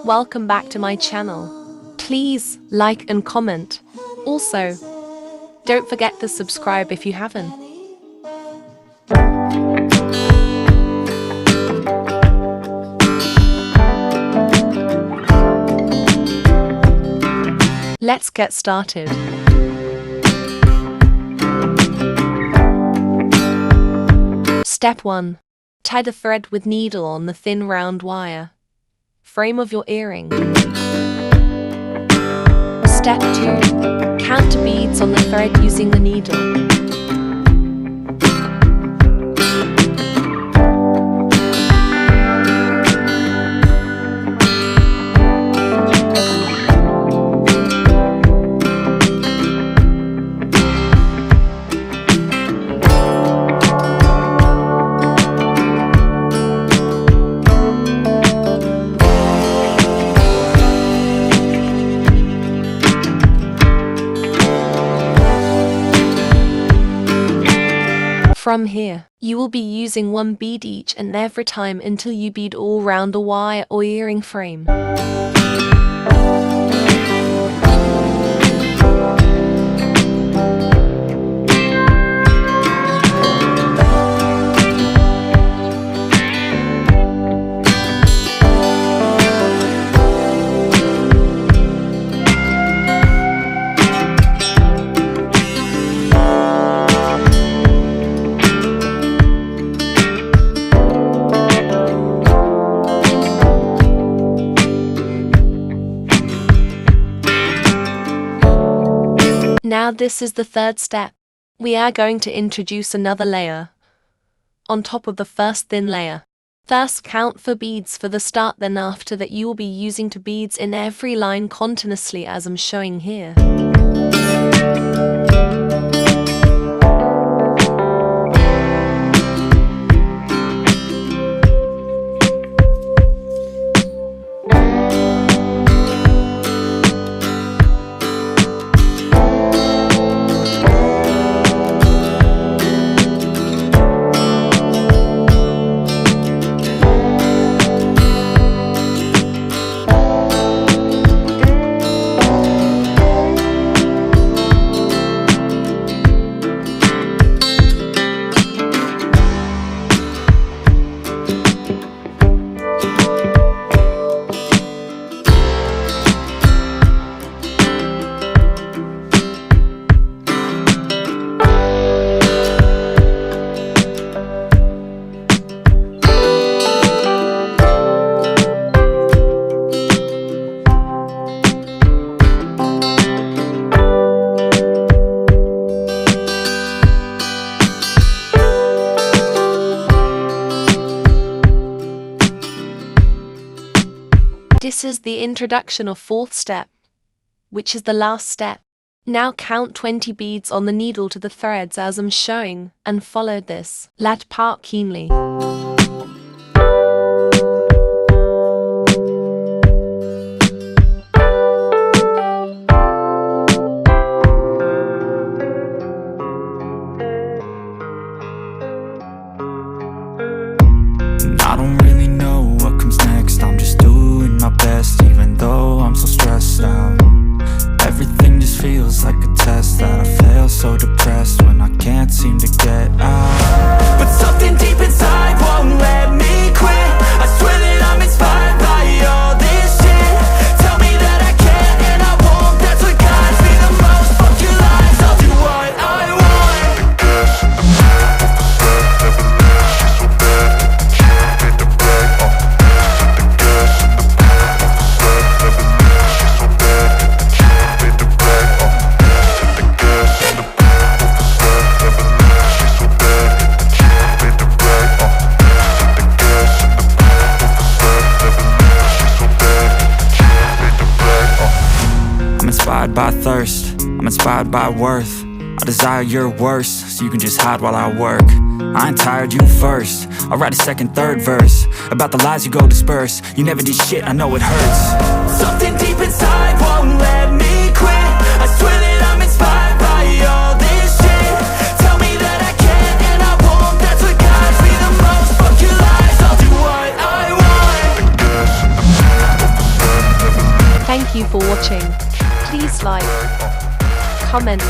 Welcome back to my channel. Please like and comment. Also, don't forget to subscribe if you haven't. Let's get started. Step 1. Tie the thread with needle on the thin round wire frame of your earring. Step 2. Count the beads on the thread using the needle. From here, you will be using one bead each and every time until you bead all round the wire or earring frame. Now this is the third step. We are going to introduce another layer on top of the first thin layer. First count for beads for the start, then after that you will be using two beads in every line continuously as I'm showing here. This is the introduction of fourth step, which is the last step. Now count 20 beads on the needle to the threads as I'm showing, and follow this last part keenly. I don't really know what comes next, I'm just doing my best, even though I'm so stressed out. Everything just feels like a test that I fail, so depressed when I can't seem to get out. But something deep inside won't let me quit. I swear that I'm inspired by all this shit. Tell me that I can and I won't, that's what guides me the most. Fuck your lies, I'll do what I want. I'm inspired by thirst, I'm inspired by worth. I desire your worst, so you can just hide while I work. I ain't tired, you first. I'll write a second, third verse about the lies you go disperse. You never did shit, I know it hurts. Something deep inside won't let me quit. I swear that I'm inspired by all this shit. Tell me that I can and I won't, that's what guides me the most. Fuck your lies, I'll do what Thank you for watching. Please like, comment